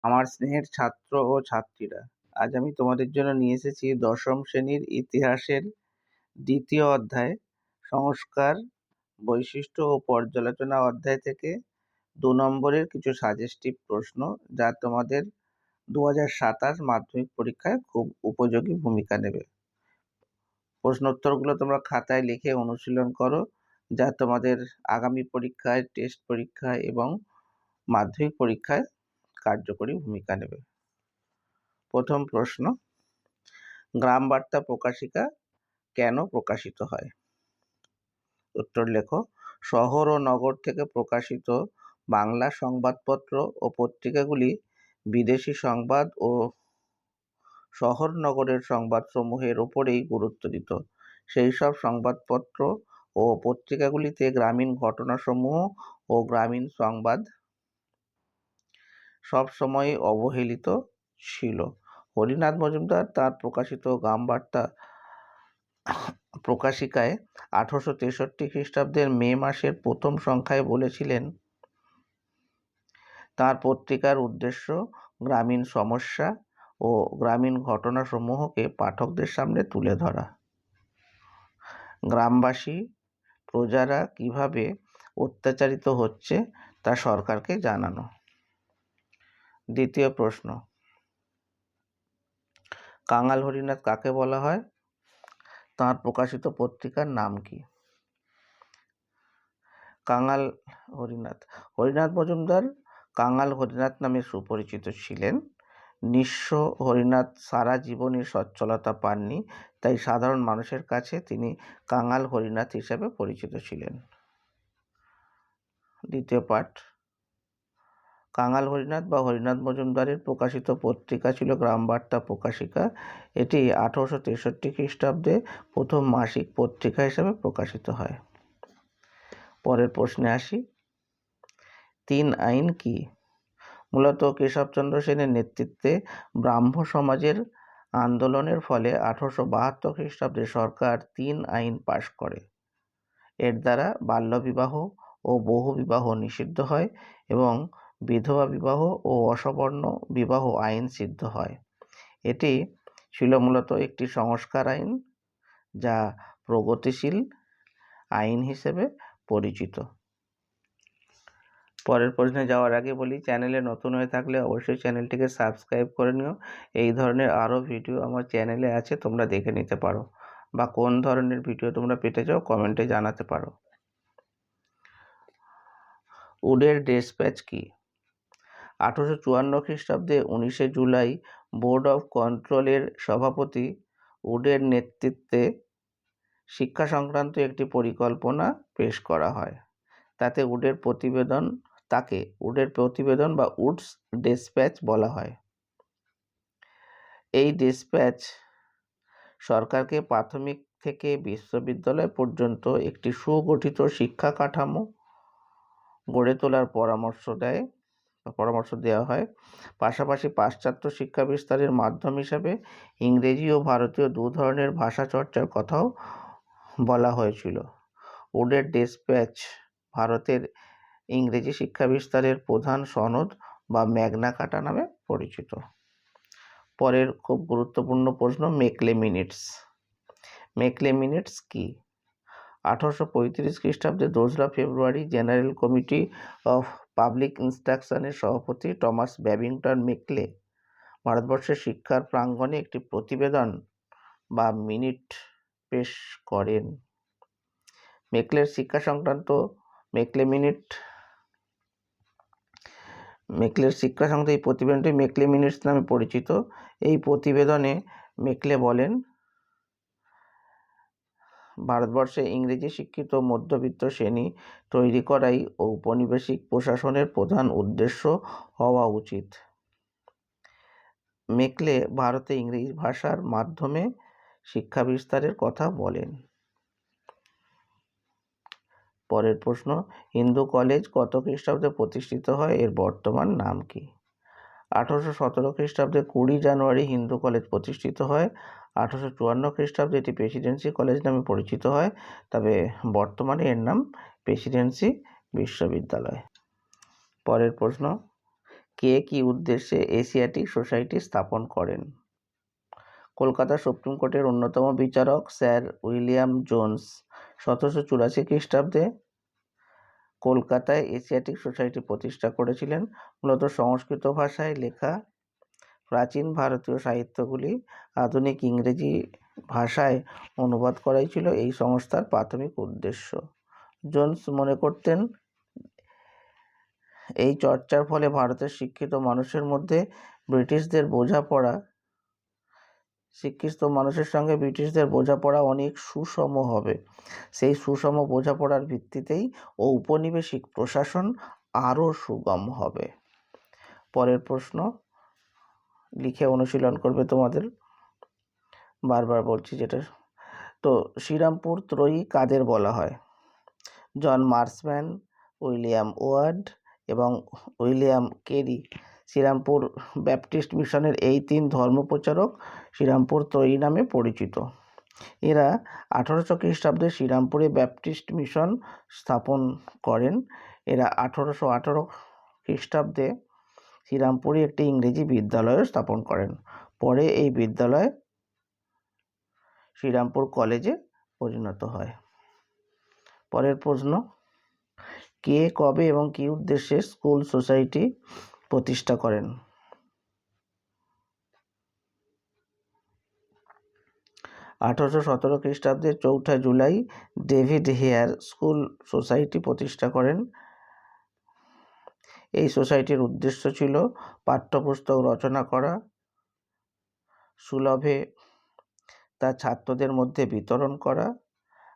আমার স্নেহের ছাত্র ও ছাত্রীরা, আজ আমি তোমাদের জন্য নিয়ে এসেছি দশম শ্রেণীর ইতিহাসের দ্বিতীয় অধ্যায় সংস্কার, বৈশিষ্ট্য ও পর্যালোচনা অধ্যায় থেকে 2 নম্বরের কিছু সাজেস্টিভ প্রশ্ন, যা তোমাদের 2027 মাধ্যমিক পরীক্ষায় খুব উপযোগী ভূমিকা নেবে। প্রশ্নোত্তরগুলো তোমরা খাতায় লিখে অনুশীলন করো, যা তোমাদের আগামী পরীক্ষায়, টেস্ট পরীক্ষায় এবং মাধ্যমিক পরীক্ষায় কার্যকরী ভূমিকা নেবে। প্রথম প্রশ্ন, গ্রাম বার্তা প্রকাশিকা কেন প্রকাশিত হয়? উত্তর লেখো। শহর ও নগর থেকে প্রকাশিত বাংলা সংবাদপত্র ও পত্রিকাগুলি বিদেশি সংবাদ ও শহর নগরের সংবাদসমূহের ওপরেই গুরুত্ব দিত। সেই সব সংবাদপত্র ও পত্রিকাগুলিতে গ্রামীণ ঘটনাসমূহ ও গ্রামীণ সংবাদ সবসময়ই অবহেলিত ছিল। হরিনাথ মজুমদার তার প্রকাশিত গ্রাম বার্তা প্রকাশিকায় 1863 খ্রিস্টাব্দের মে মাসের প্রথম সংখ্যায় বলেছিলেন, তার পত্রিকার উদ্দেশ্য গ্রামীণ সমস্যা ও গ্রামীণ ঘটনাসমূহকে পাঠকদের সামনে তুলে ধরা, গ্রামবাসী প্রজারা কিভাবে অত্যাচারিত হচ্ছে তা সরকারকে জানানো। দ্বিতীয় প্রশ্ন, কাঙাল হরিনাথ কাকে বলা হয়? তাঁর প্রকাশিত পত্রিকার নাম কি? কাঙাল হরিনাথ হরিনাথ মজুমদার কাঙাল হরিনাথ নামে সুপরিচিত ছিলেন। নিঃস্ব হরিনাথ সারা জীবনে সচ্ছলতা পাননি, তাই সাধারণ মানুষের কাছে তিনি কাঙাল হরিনাথ হিসেবে পরিচিত ছিলেন। দ্বিতীয় পাঠ, কাঙাল হরিনাথ বা হরিনাথ মজুমদারের প্রকাশিত পত্রিকা ছিল গ্রাম বার্তা প্রকাশিকা। এটি 1863 খ্রিস্টাব্দে প্রথম মাসিক পত্রিকা হিসেবে প্রকাশিত হয়। পরের প্রশ্নে আসি। 3 আইন কি? মূলত কেশবচন্দ্র সেনের নেতৃত্বে ব্রাহ্ম সমাজের আন্দোলনের ফলে 1872 খ্রিস্টাব্দে সরকার 3 আইন পাশ করে। এর দ্বারা বাল্যবিবাহ ও বহুবিবাহ নিষিদ্ধ হয় এবং বিধবা বিবাহ ও অসবর্ণ বিবাহ আইন সিদ্ধ হয়। এটি ছিল মূলত একটি সংস্কার আইন, যা প্রগতিশীল আইন হিসেবে পরিচিত। পরের প্রশ্নে যাওয়ার আগে বলি, চ্যানেলে নতুন হয়ে থাকলে অবশ্যই চ্যানেলটিকে সাবস্ক্রাইব করে নিও। এই ধরনের আরও ভিডিও আমার চ্যানেলে আছে, তোমরা দেখে নিতে পারো, বা কোন ধরনের ভিডিও তোমরা পেতে চাও কমেন্টে জানাতে পারো। উডের ডেসপ্যাচ কি? 1854 খ্রিস্টাব্দে 19শে জুলাই বোর্ড অফ কন্ট্রোলের সভাপতি উডের নেতৃত্বে শিক্ষা সংক্রান্ত একটি পরিকল্পনা পেশ করা হয়। তাকে উডের প্রতিবেদন বা উডস ডেসপ্যাচ বলা হয়। এই ডেসপ্যাচ সরকারকে প্রাথমিক থেকে বিশ্ববিদ্যালয় পর্যন্ত একটি সুগঠিত শিক্ষা কাঠামো গড়ে তোলার পরামর্শ দেওয়া হয়। পাশাপাশি পাশ্চাত্য শিক্ষা বিস্তারের মাধ্যম হিসাবে ইংরেজি ও ভারতীয় দু ধরনের ভাষা চর্চার কথাও বলা হয়েছিল। উডের ডেসপ্যাচ ভারতের ইংরেজি শিক্ষা বিস্তারের প্রধান সনদ বা ম্যাগনা কার্টা নামে পরিচিত। পরের খুব গুরুত্বপূর্ণ প্রশ্ন, মেকলে মিনিটস। মেকলে মিনিটস কি? 1835 খ্রিস্টাব্দে 2রা ফেব্রুয়ারি জেনারেল কমিটি অফ পাবলিক ইনস্ট্রাকশনের সভাপতি টমাস ব্যাবিংটন মেকলে ভারতবর্ষের শিক্ষার প্রাঙ্গণে একটি প্রতিবেদন বা মিনিট পেশ করেন। মেকলের শিক্ষা সংক্রান্ত এই প্রতিবেদনটি মেকলে মিনিটস নামে পরিচিত। এই প্রতিবেদনে মেকলে বলেন, ভারতবর্ষে ইংরেজি শিক্ষিত মধ্যবিত্ত শ্রেণী তৈরি করাই ঔপনিবেশিক প্রশাসনের প্রধান উদ্দেশ্য হওয়া উচিত। মেকলে ভারতে ইংরেজি ভাষার মাধ্যমে শিক্ষা বিস্তারের কথা বলেন। পরের প্রশ্ন, হিন্দু কলেজ কত খ্রিস্টাব্দে প্রতিষ্ঠিত হয়? এর বর্তমান নাম কি? 1817 খ্রিস্টাব্দে 20 জানুয়ারি হিন্দু কলেজ প্রতিষ্ঠিত হয়। 1854 খ্রিস্টাব্দে এটি প্রেসিডেন্সি কলেজ নামে পরিচিত হয়, তবে বর্তমানে এর নাম প্রেসিডেন্সি বিশ্ববিদ্যালয়। পরের প্রশ্ন, কে কি উদ্দেশ্যে এশিয়াটিক সোসাইটি স্থাপন করেন? কলকাতা সুপ্রিম কোর্টের অন্যতম বিচারক স্যার উইলিয়াম জোন্স 1784 খ্রিস্টাব্দে কলকাতায় এশিয়াটিক সোসাইটি প্রতিষ্ঠা করেছিলেন। মূলত সংস্কৃত ভাষায় লেখা প্রাচীন ভারতীয় সাহিত্যগুলি আধুনিক ইংরেজি ভাষায় অনুবাদ করাই ছিল এই সংস্থার প্রাথমিক উদ্দেশ্য। জোন্স মনে করতেন এই চর্চার ফলে ভারতের শিক্ষিত মানুষের সঙ্গে ব্রিটিশদের বোঝাপড়া অনেক সুষম হবে। সেই সুষম বোঝাপড়ার ভিত্তিতেই ঔপনিবেশিক প্রশাসন আরও সুগম হবে। পরের প্রশ্ন লিখে অনুশীলন করবে তোমাদের, বারবার বলছি যেটা। তো শ্রীরামপুর ত্রয়ী কাদের বলা হয়? জন মার্সম্যান, উইলিয়াম ওয়ার্ড এবং উইলিয়াম কেরি শ্রীরামপুর ব্যাপটিস্ট মিশনের এই 3 ধর্মপ্রচারক শ্রীরামপুর ত্রয়ী নামে পরিচিত। এরা 1800 খ্রিস্টাব্দে শ্রীরামপুরে ব্যাপটিস্ট মিশন স্থাপন করেন। এরা 1818 খ্রিস্টাব্দে শ্রীরামপুরে একটি ইংরেজি বিদ্যালয় স্থাপন করেন। পরে এই বিদ্যালয় শ্রীরামপুর কলেজে পরিণত হয়। পরের প্রশ্ন, কে কবে এবং কী উদ্দেশ্যে স্কুল সোসাইটি প্রতিষ্ঠা করেন? 1817 খ্রিস্টাব্দের 4 July David Hare school society প্রতিষ্ঠা করেন। এই সোসাইটির উদ্দেশ্য ছিল পাঠ্যপুস্তক রচনা করা, সুলভে তা ছাত্রদের মধ্যে বিতরণ করা,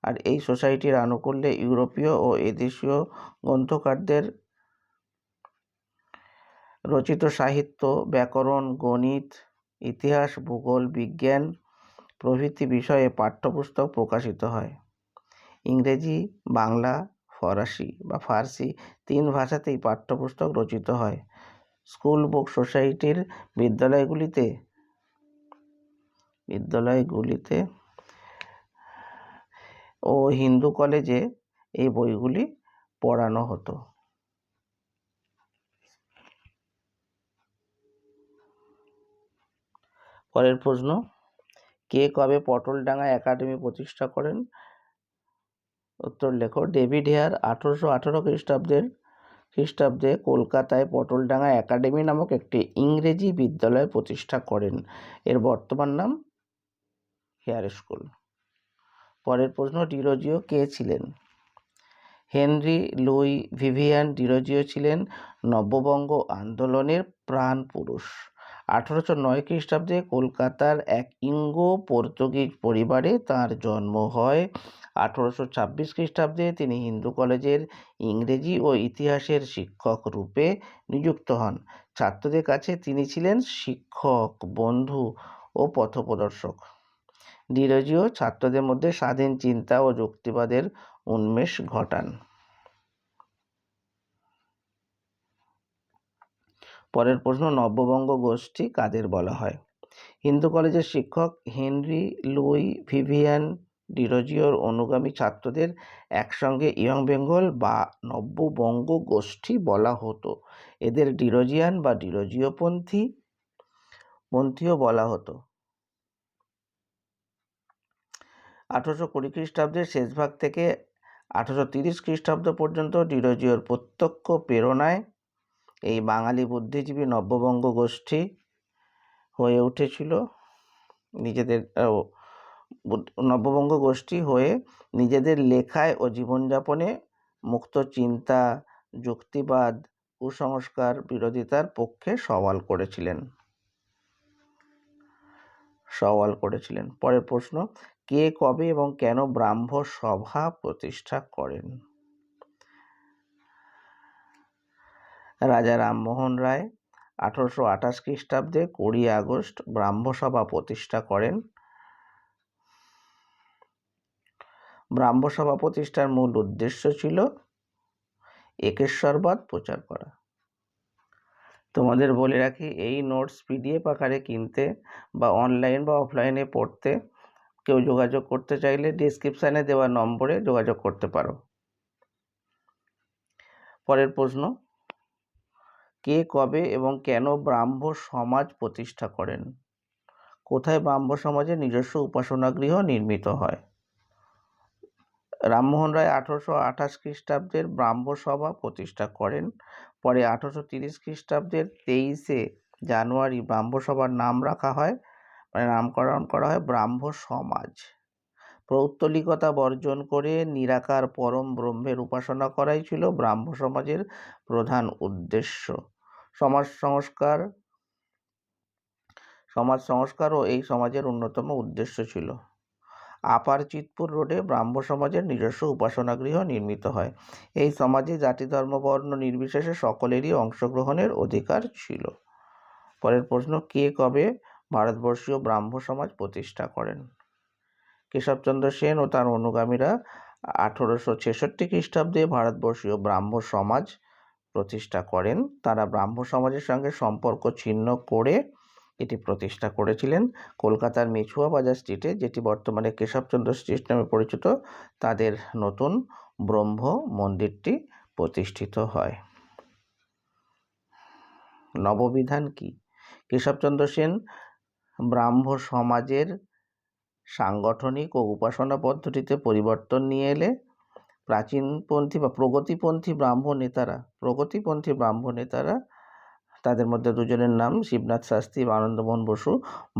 আর এই সোসাইটির আনুকূল্যে ইউরোপীয় ও এদেশীয় গ্রন্থকারদের রচিত সাহিত্য, ব্যাকরণ, গণিত, ইতিহাস, ভূগোল, বিজ্ঞান প্রভৃতি বিষয়ে পাঠ্যপুস্তক প্রকাশিত হয়। ইংরেজি, বাংলা, ফার্সি 3 ভাষাতেই পাঠ্যপুস্তক রচিত হয়। স্কুল বুক সোসাইটির বিদ্যালয়গুলিতে ও হিন্দু কলেজে এই বইগুলি পড়ানো হতো। পরের প্রশ্ন, কে কবে পটলডাঙ্গা একাডেমি প্রতিষ্ঠা করেন? উত্তর লেখো। ডেভিড হেয়ার 1818 খ্রিস্টাব্দে কলকাতায় পটলডাঙ্গা একাডেমি নামক একটি ইংরেজি বিদ্যালয় প্রতিষ্ঠা করেন। এর বর্তমান নাম হেয়ার স্কুল। পরের প্রশ্ন, ডিরোজিও কে ছিলেন? হেনরি লুই ভিভিয়ান ডিরোজিও ছিলেন নব্যবঙ্গ আন্দোলনের প্রাণ পুরুষ। 1809 খ্রিস্টাব্দে কলকাতার এক ইঙ্গো পর্তুগিজ পরিবারে তাঁর জন্ম হয়। 1826 খ্রিস্টাব্দে তিনি হিন্দু কলেজের ইংরেজি ও ইতিহাসের শিক্ষক রূপে নিযুক্ত হন। ছাত্রদের কাছে তিনি ছিলেন শিক্ষক, বন্ধু ও পথপ্রদর্শক। ডিরোজিও ছাত্রদের মধ্যে স্বাধীন চিন্তা ও যুক্তিবাদের উন্মেষ ঘটান। পরের প্রশ্ন, নব্যবঙ্গ গোষ্ঠী কাদের বলা হয়? হিন্দু কলেজের শিক্ষক হেনরি লুই ভিভিয়ান ডিরোজিওর অনুগামী ছাত্রদের একসঙ্গে ইয়ং বেঙ্গল বা নব্যবঙ্গ গোষ্ঠী বলা হতো। এদের ডিরোজিয়ান বা ডিরোজিও পন্থীও বলা হতো। 1820 খ্রিস্টাব্দের শেষভাগ থেকে 1830 খ্রিস্টাব্দ পর্যন্ত ডিরোজিওর প্রত্যক্ষ প্রেরণায় এই বাঙালি বুদ্ধিজীবী নব্যবঙ্গ গোষ্ঠী হয়ে উঠেছিল। নিজেদের লেখায় ও জীবনযাপনে মুক্ত চিন্তা, যুক্তিবাদ, কুসংস্কার বিরোধিতার পক্ষে সওয়াল করেছিলেন। পরের প্রশ্ন, কে কবে এবং কেন ব্রাহ্ম সভা প্রতিষ্ঠা করেন? রাজা রামমোহন রায় 1828 খ্রিস্টাব্দে 20 আগস্ট ব্রাহ্মসভা প্রতিষ্ঠা করেন। ব্রাহ্মসভা প্রতিষ্ঠার মূল উদ্দেশ্য ছিল একেশ্বরবাদ প্রচার করা। তোমাদের বলে রাখি, এই নোটস PDF আকারে কিনতে বা অনলাইন বা অফলাইনে পড়তে কেউ যোগাযোগ করতে চাইলে ডেসক্রিপশানে দেওয়া নম্বরে যোগাযোগ করতে পারো। পরের প্রশ্ন, কে, কবে এবং কেন ব্রাহ্ম সমাজ প্রতিষ্ঠা করেন? কোথায় ব্রাহ্ম সমাজের নিজস্ব উপাসনাগৃহ নির্মিত হয়? রামমোহন রায় 1828 খ্রিস্টাব্দের ব্রাহ্ম সভা প্রতিষ্ঠা করেন। পরে 1830 খ্রিস্টাব্দের 23শে জানুয়ারি ব্রাহ্ম সভার নাম রাখা হয়, নামকরণ করা হয় ব্রাহ্ম সমাজ। পৌত্তলিকতা বর্জন করে নিরাকার পরম ব্রহ্মের উপাসনা করাই ছিল ব্রাহ্ম সমাজের প্রধান উদ্দেশ্য। সমাজ সংস্কারও এই সমাজের অন্যতম উদ্দেশ্য ছিল। আপার চিতপুর রোডে ব্রাহ্ম সমাজের নিজস্ব উপাসনাগৃহ নির্মিত হয়। এই সমাজে জাতি ধর্ম বর্ণ নির্বিশেষে সকলেরই অংশগ্রহণের অধিকার ছিল। পরের প্রশ্ন, কে, কবে ভারতবর্ষীয় ব্রাহ্ম সমাজ প্রতিষ্ঠা করেন? কেশবচন্দ্র সেন ও তার অনুগামীরা 1866 খ্রিস্টাব্দে ভারতবর্ষীয় ব্রাহ্ম সমাজ প্রতিষ্ঠা করেন। তারা ব্রাহ্ম সমাজের সঙ্গে সম্পর্ক ছিন্ন করে এটি প্রতিষ্ঠা করেছিলেন কলকাতার মিছুয়া বাজার স্ট্রিটে, যেটি বর্তমানে কেশবচন্দ্র স্ট্রিট নামে পরিচিত। তাদের নতুন ব্রহ্ম মন্দিরটি প্রতিষ্ঠিত হয়। নববিধান কি? কেশবচন্দ্র সেন ব্রাহ্ম সমাজের সাংগঠনিক ও উপাসনা পদ্ধতিতে পরিবর্তন নিয়ে এলে প্রাচীনপন্থী বা প্রগতিপন্থী ব্রাহ্ম নেতারা, তাদের মধ্যে দুজনের নাম শিবনাথ শাস্ত্রী বা আনন্দমোহন বসু,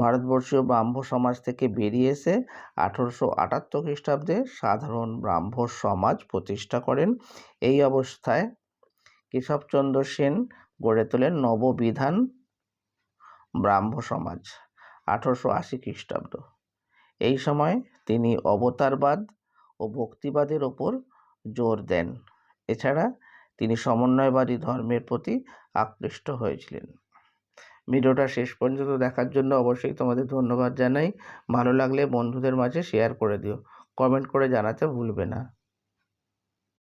ভারতবর্ষীয় ব্রাহ্ম সমাজ থেকে বেরিয়ে এসে 1878 খ্রিস্টাব্দে সাধারণ ব্রাহ্ম সমাজ প্রতিষ্ঠা করেন। এই অবস্থায় কেশবচন্দ্র সেন গড়ে তোলেন নববিধান ব্রাহ্ম সমাজ 1880 খ্রিস্টাব্দ। এই সময় তিনি অবতারবাদ ও ভক্তিবাদের ওপর জোর দেন। এছাড়া তিনি সমন্বয়বাদী ধর্মের প্রতি আকৃষ্ট হয়েছিলেন। ভিডিওটা শেষ পর্যন্ত দেখার জন্য অবশ্যই তোমাদের ধন্যবাদ জানাই। ভালো লাগলে বন্ধুদের মাঝে শেয়ার করে দিও, কমেন্ট করে জানাতে ভুলবে না।